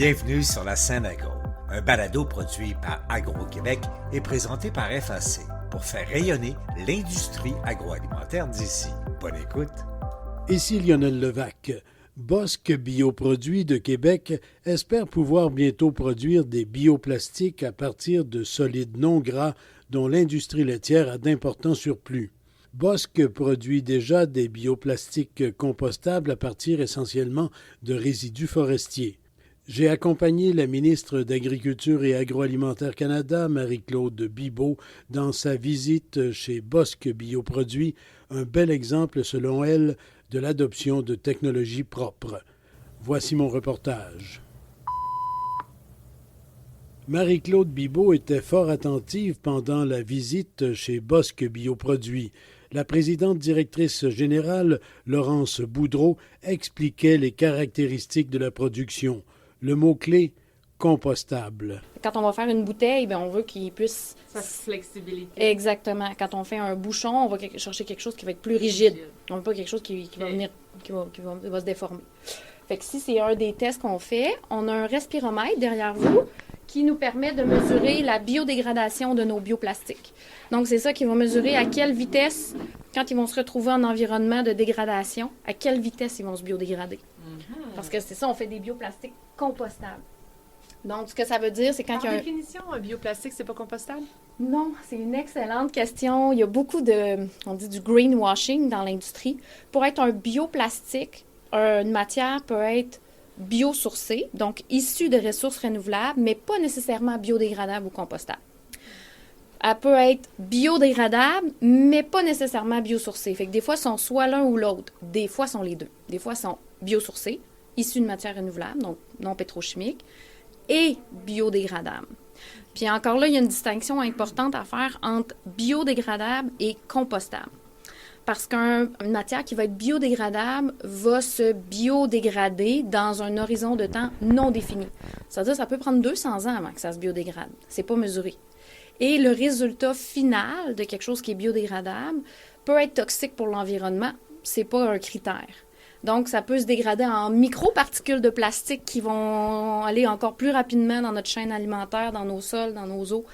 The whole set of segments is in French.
Bienvenue sur la scène agro, un balado produit par Agro-Québec et présenté par FAC pour faire rayonner l'industrie agroalimentaire d'ici. Bonne écoute. Ici Lionel Levac. Bosque Bioproduits de Québec espère pouvoir bientôt produire des bioplastiques à partir de solides non gras dont l'industrie laitière a d'importants surplus. Bosque produit déjà des bioplastiques compostables à partir essentiellement de résidus forestiers. J'ai accompagné la ministre d'Agriculture et Agroalimentaire Canada, Marie-Claude Bibeau, dans sa visite chez Bosque Bioproduits, un bel exemple, selon elle, de l'adoption de technologies propres. Voici mon reportage. Marie-Claude Bibeau était fort attentive pendant la visite chez Bosque Bioproduits. La présidente directrice générale, Laurence Boudreau, expliquait les caractéristiques de la production. Le mot-clé, compostable. Quand on va faire une bouteille, bien, on veut qu'il puisse... Sa flexibilité. Exactement. Quand on fait un bouchon, on va chercher quelque chose qui va être plus rigide. On veut pas quelque chose qui va se déformer. Fait que si c'est un des tests qu'on fait, on a un respiromètre derrière vous qui nous permet de mesurer la biodégradation de nos bioplastiques. Donc, c'est ça qui va mesurer à quelle vitesse, quand ils vont se retrouver en environnement de dégradation, à quelle vitesse ils vont se biodégrader. Parce que c'est ça, on fait des bioplastiques compostables. Donc, ce que ça veut dire, c'est quand Par définition, un bioplastique, c'est pas compostable? Non, c'est une excellente question. Il y a beaucoup on dit du greenwashing dans l'industrie. Pour être un bioplastique, une matière peut être biosourcée, donc issue de ressources renouvelables, mais pas nécessairement biodégradable ou compostable. Elle peut être biodégradable, mais pas nécessairement biosourcée. Fait que des fois, sont soit l'un ou l'autre. Des fois, sont les deux. Des fois, sont biosourcées, issues de matières renouvelables, donc non pétrochimiques, et biodégradables. Puis encore là, il y a une distinction importante à faire entre biodégradable et compostable. Parce qu'une matière qui va être biodégradable va se biodégrader dans un horizon de temps non défini. C'est-à-dire que ça peut prendre 200 ans avant que ça se biodégrade. C'est pas mesuré. Et le résultat final de quelque chose qui est biodégradable peut être toxique pour l'environnement. C'est pas un critère. Donc, ça peut se dégrader en microparticules de plastique qui vont aller encore plus rapidement dans notre chaîne alimentaire, dans nos sols, dans nos eaux.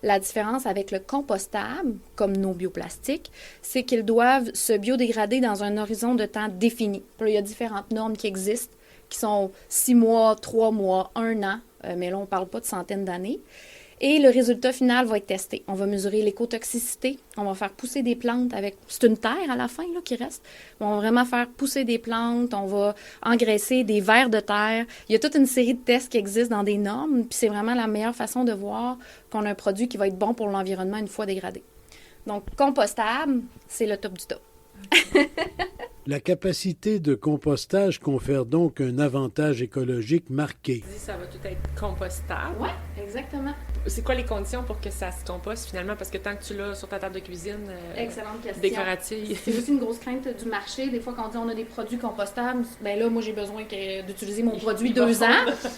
La différence avec le compostable, comme nos bioplastiques, c'est qu'ils doivent se biodégrader dans un horizon de temps défini. Puis, il y a différentes normes qui existent, qui sont 6 mois, 3 mois, 1 an, mais là, on ne parle pas de centaines d'années. Et le résultat final va être testé. On va mesurer l'écotoxicité. On va faire pousser des plantes avec... C'est une terre à la fin là, qui reste. On va vraiment faire pousser des plantes. On va engraisser des vers de terre. Il y a toute une série de tests qui existent dans des normes. Puis c'est vraiment la meilleure façon de voir qu'on a un produit qui va être bon pour l'environnement une fois dégradé. Donc, compostable, c'est le top du top. La capacité de compostage confère donc un avantage écologique marqué. Ça va tout être compostable. Oui, exactement. C'est quoi les conditions pour que ça se composte finalement? Parce que tant que tu l'as sur ta table de cuisine excellente question. Décorative. C'est aussi une grosse crainte du marché. Des fois, quand on dit on a des produits compostables, bien là, moi, j'ai besoin d'utiliser mon produit 2 ans.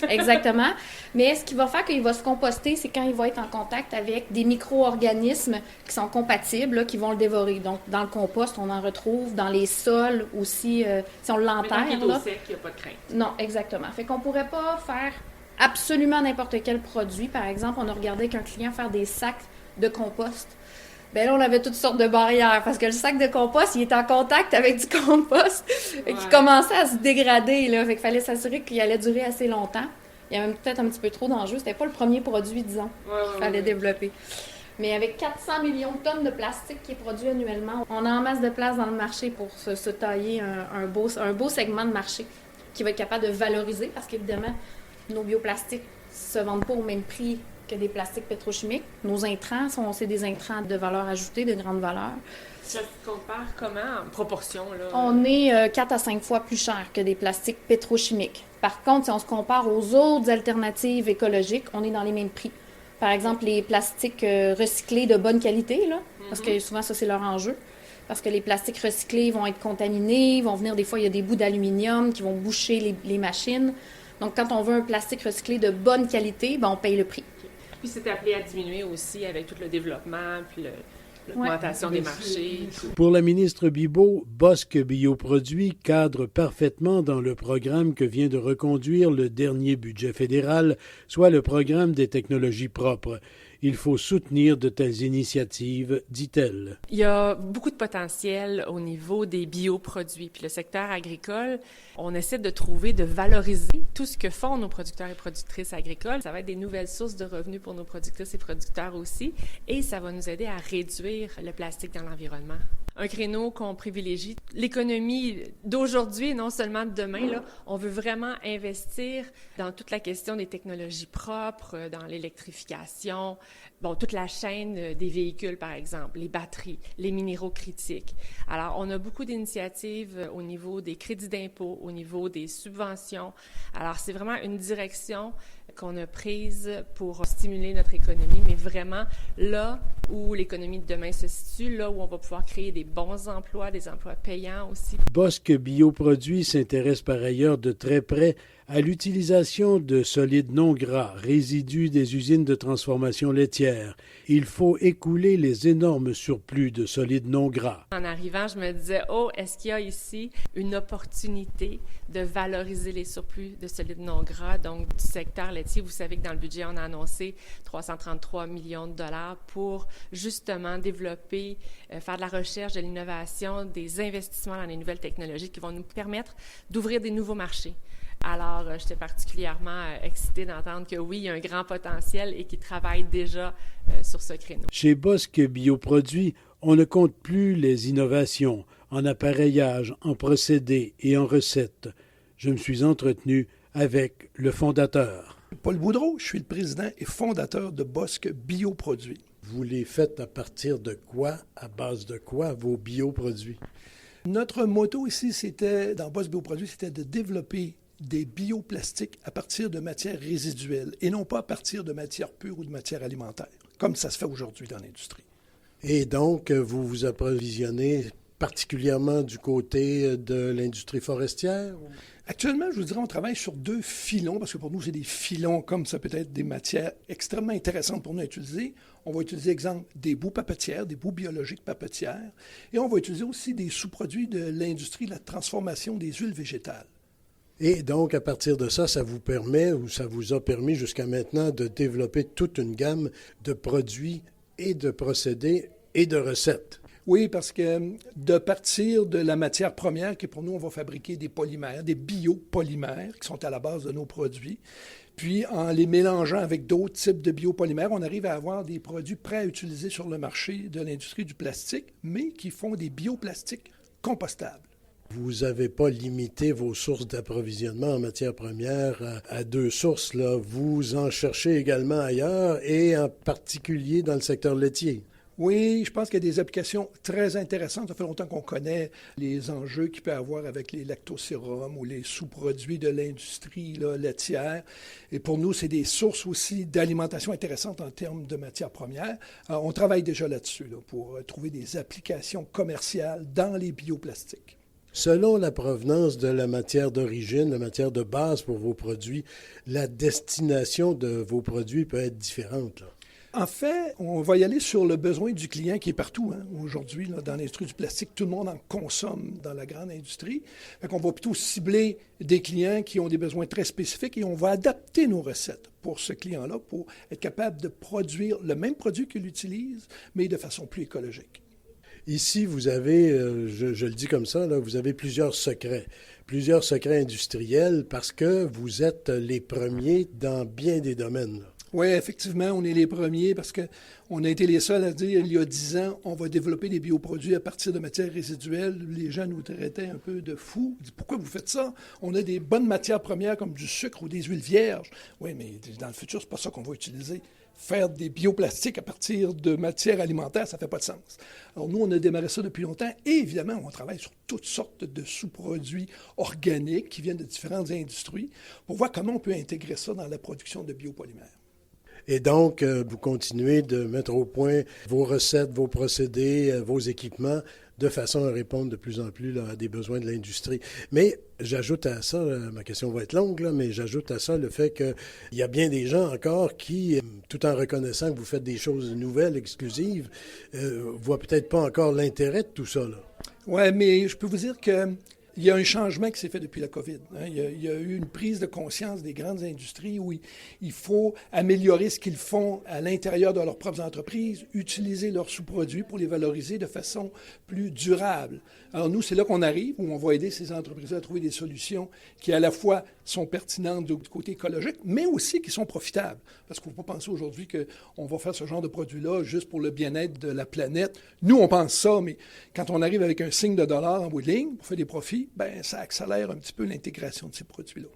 Exactement. Mais ce qui va faire qu'il va se composter, c'est quand il va être en contact avec des micro-organismes qui sont compatibles, là, qui vont le dévorer. Donc, dans le compost, on en retrouve dans les sols aussi, si on l'enterre. Mais tant qu'il est au sec, il n'y a pas de crainte. Non, exactement. Fait qu'on pourrait pas faire absolument n'importe quel produit. Par exemple, on a regardé qu'un client faire des sacs de compost. Bien là, on avait toutes sortes de barrières parce que le sac de compost, il est en contact avec du compost et qui commençait à se dégrader. Là. Fait qu'il fallait s'assurer qu'il allait durer assez longtemps. Il y avait peut-être un petit peu trop d'enjeux. C'était pas le premier produit, disons, qu'il fallait développer. Mais avec 400 millions de tonnes de plastique qui est produit annuellement, on a en masse de place dans le marché pour se tailler un beau segment de marché qui va être capable de valoriser parce qu'évidemment, nos bioplastiques se vendent pas au même prix que des plastiques pétrochimiques. Nos intrants, c'est des intrants de valeur ajoutée, de grande valeur. Ça se compare comment en proportion? Là? On est 4 à 5 fois plus cher que des plastiques pétrochimiques. Par contre, si on se compare aux autres alternatives écologiques, on est dans les mêmes prix. Par exemple, les plastiques recyclés de bonne qualité, là, parce que souvent, ça, c'est leur enjeu. Parce que les plastiques recyclés vont être contaminés, vont venir, des fois, il y a des bouts d'aluminium qui vont boucher les machines. Donc, quand on veut un plastique recyclé de bonne qualité, ben, on paye le prix. Puis c'est appelé à diminuer aussi avec tout le développement, puis l'augmentation des marchés. Pour la ministre Bibeau, Bosque Bioproduits cadre parfaitement dans le programme que vient de reconduire le dernier budget fédéral, soit le programme des technologies propres. Il faut soutenir de telles initiatives, dit-elle. Il y a beaucoup de potentiel au niveau des bioproduits. Puis le secteur agricole, on essaie de trouver, de valoriser tout ce que font nos producteurs et productrices agricoles. Ça va être des nouvelles sources de revenus pour nos productrices et producteurs aussi. Et ça va nous aider à réduire le plastique dans l'environnement. Un créneau qu'on privilégie. L'économie d'aujourd'hui et non seulement de demain, là, on veut vraiment investir dans toute la question des technologies propres, dans l'électrification, toute la chaîne des véhicules, par exemple, les batteries, les minéraux critiques. Alors, on a beaucoup d'initiatives au niveau des crédits d'impôt, au niveau des subventions. Alors, c'est vraiment une direction qu'on a prise pour stimuler notre économie, mais vraiment là où l'économie de demain se situe, là où on va pouvoir créer des bons emplois, des emplois payants aussi. Bosque Bioproduits s'intéresse par ailleurs de très près à l'utilisation de solides non gras, résidus des usines de transformation laitière. Il faut écouler les énormes surplus de solides non gras. En arrivant, je me disais, est-ce qu'il y a ici une opportunité de valoriser les surplus de solides non gras, donc du secteur laitier? Vous savez que dans le budget, on a annoncé 333 millions de dollars pour justement développer, faire de la recherche, de l'innovation, des investissements dans les nouvelles technologies qui vont nous permettre d'ouvrir des nouveaux marchés. Alors, j'étais particulièrement excitée d'entendre que oui, il y a un grand potentiel et qu'ils travaillent déjà sur ce créneau. Chez Bosque Bioproduits, on ne compte plus les innovations en appareillage, en procédés et en recettes. Je me suis entretenu avec le fondateur. Paul Boudreau, je suis le président et fondateur de Bosque Bioproduits. Vous les faites à partir de quoi, à base de quoi, vos bioproduits? Notre motto ici, dans Bosque Bioproduits, c'était de développer des bioplastiques à partir de matières résiduelles et non pas à partir de matières pures ou de matières alimentaires, comme ça se fait aujourd'hui dans l'industrie. Et donc, vous vous approvisionnez particulièrement du côté de l'industrie forestière? Actuellement, je vous dirais, on travaille sur 2 filons, parce que pour nous, c'est des filons comme ça peut être des matières extrêmement intéressantes pour nous à utiliser. On va utiliser, exemple, des boues papetières, des boues biologiques papetières, et on va utiliser aussi des sous-produits de l'industrie de la transformation des huiles végétales. Et donc, à partir de ça, ça vous permet, ou ça vous a permis jusqu'à maintenant, de développer toute une gamme de produits et de procédés et de recettes. Oui, parce que de partir de la matière première, qui pour nous, on va fabriquer des polymères, des biopolymères, qui sont à la base de nos produits. Puis, en les mélangeant avec d'autres types de biopolymères, on arrive à avoir des produits prêts à utiliser sur le marché de l'industrie du plastique, mais qui font des bioplastiques compostables. Vous n'avez pas limité vos sources d'approvisionnement en matières premières à 2 sources, là. Vous en cherchez également ailleurs et en particulier dans le secteur laitier. Oui, je pense qu'il y a des applications très intéressantes. Ça fait longtemps qu'on connaît les enjeux qu'il peut y avoir avec les lactosérums ou les sous-produits de l'industrie laitière. Et pour nous, c'est des sources aussi d'alimentation intéressantes en termes de matières premières. On travaille déjà là-dessus pour trouver des applications commerciales dans les bioplastiques. Selon la provenance de la matière d'origine, la matière de base pour vos produits, la destination de vos produits peut être différente, là. En fait, on va y aller sur le besoin du client qui est partout. Aujourd'hui, dans l'industrie du plastique, tout le monde en consomme dans la grande industrie. On va plutôt cibler des clients qui ont des besoins très spécifiques et on va adapter nos recettes pour ce client-là pour être capable de produire le même produit qu'il utilise, mais de façon plus écologique. Ici, vous avez, je le dis comme ça, là, vous avez plusieurs secrets industriels parce que vous êtes les premiers dans bien des domaines, là. Oui, effectivement, on est les premiers parce qu'on a été les seuls à dire il y a 10 ans, on va développer des bioproduits à partir de matières résiduelles. Les gens nous traitaient un peu de fous. Ils disent, pourquoi vous faites ça? On a des bonnes matières premières comme du sucre ou des huiles vierges. Oui, mais dans le futur, c'est pas ça qu'on va utiliser. Faire des bioplastiques à partir de matières alimentaires, ça fait pas de sens. Alors nous, on a démarré ça depuis longtemps et évidemment, on travaille sur toutes sortes de sous-produits organiques qui viennent de différentes industries pour voir comment on peut intégrer ça dans la production de biopolymères. Et donc, vous continuez de mettre au point vos recettes, vos procédés, vos équipements de façon à répondre de plus en plus là, à des besoins de l'industrie. Mais j'ajoute à ça, ma question va être longue, là, mais j'ajoute à ça le fait qu'il y a bien des gens encore qui, tout en reconnaissant que vous faites des choses nouvelles, exclusives, voient peut-être pas encore l'intérêt de tout ça. Oui, mais je peux vous dire que il y a un changement qui s'est fait depuis la COVID. Il y a eu une prise de conscience des grandes industries où il faut améliorer ce qu'ils font à l'intérieur de leurs propres entreprises, utiliser leurs sous-produits pour les valoriser de façon plus durable. Alors nous, c'est là qu'on arrive, où on va aider ces entreprises à trouver des solutions qui à la fois sont pertinentes du côté écologique, mais aussi qui sont profitables. Parce qu'il ne faut pas penser aujourd'hui qu'on va faire ce genre de produit-là juste pour le bien-être de la planète. Nous, on pense ça, mais quand on arrive avec un signe de dollar en bout de ligne pour faire des profits, ben ça accélère un petit peu l'intégration de ces produits-là.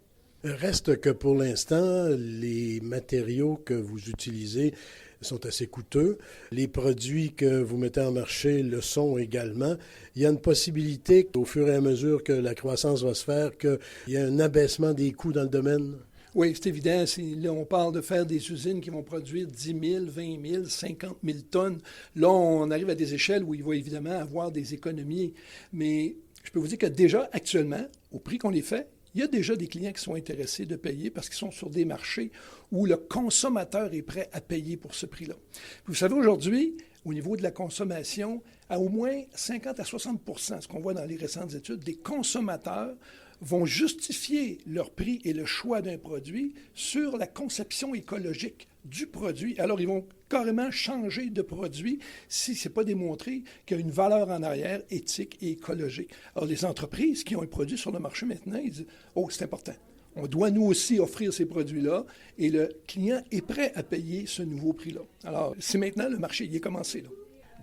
Reste que pour l'instant, les matériaux que vous utilisez sont assez coûteux. Les produits que vous mettez en marché le sont également. Il y a une possibilité, au fur et à mesure que la croissance va se faire, qu'il y ait un abaissement des coûts dans le domaine? Oui, c'est évident. Là, on parle de faire des usines qui vont produire 10 000, 20 000, 50 000 tonnes. Là, on arrive à des échelles où il va évidemment avoir des économies. Mais je peux vous dire que déjà, actuellement, au prix qu'on les fait, il y a déjà des clients qui sont intéressés de payer parce qu'ils sont sur des marchés où le consommateur est prêt à payer pour ce prix-là. Puis vous savez, aujourd'hui, au niveau de la consommation, à au moins 50 à 60 %, ce qu'on voit dans les récentes études, des consommateurs vont justifier leur prix et le choix d'un produit sur la conception écologique du produit. Alors, ils vont carrément changer de produit si ce n'est pas démontré qu'il y a une valeur en arrière éthique et écologique. Alors, les entreprises qui ont un produit sur le marché maintenant, ils disent « Oh, c'est important. On doit nous aussi offrir ces produits-là et le client est prêt à payer ce nouveau prix-là. » Alors, c'est maintenant le marché, il est commencé là.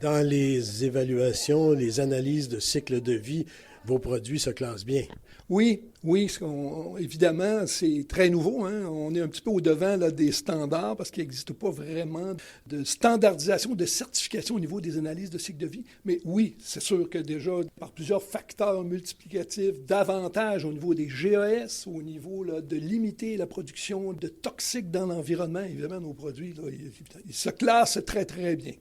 Dans les évaluations, les analyses de cycle de vie, vos produits se classent bien. Oui, évidemment, c'est très nouveau. Hein? On est un petit peu au-devant là, des standards parce qu'il n'existe pas vraiment de standardisation, de certification au niveau des analyses de cycle de vie. Mais oui, c'est sûr que déjà, par plusieurs facteurs multiplicatifs, davantage au niveau des GES, au niveau là, de limiter la production de toxiques dans l'environnement, évidemment, nos produits, là, ils se classent très, très bien.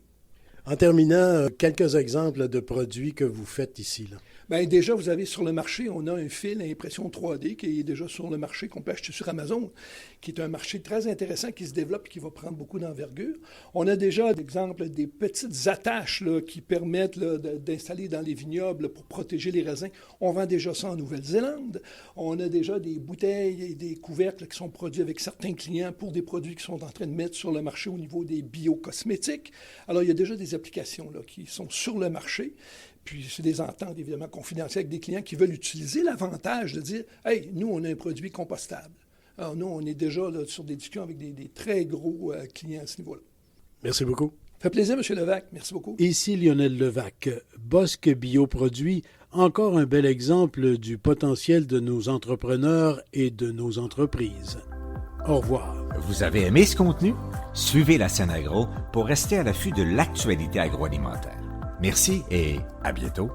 En terminant, quelques exemples de produits que vous faites ici, là. Bien, déjà, vous avez sur le marché, on a un fil à impression 3D qui est déjà sur le marché, qu'on peut acheter sur Amazon, qui est un marché très intéressant, qui se développe et qui va prendre beaucoup d'envergure. On a déjà, d'exemple, des petites attaches là, qui permettent là, d'installer dans les vignobles pour protéger les raisins. On vend déjà ça en Nouvelle-Zélande. On a déjà des bouteilles et des couvercles qui sont produits avec certains clients pour des produits qui sont en train de mettre sur le marché au niveau des biocosmétiques. Alors, il y a déjà des applications là, qui sont sur le marché. Puis, c'est des ententes, évidemment, confidentielles avec des clients qui veulent utiliser l'avantage de dire « Hey, nous, on a un produit compostable. » Alors, nous, on est déjà là, sur des discussions avec des très gros clients à ce niveau-là. Merci beaucoup. Ça fait plaisir, M. Levac. Merci beaucoup. Ici Lionel Levac. Bosque Bioproduits, encore un bel exemple du potentiel de nos entrepreneurs et de nos entreprises. Au revoir. Vous avez aimé ce contenu? Suivez la Scène Agro pour rester à l'affût de l'actualité agroalimentaire. Merci et à bientôt.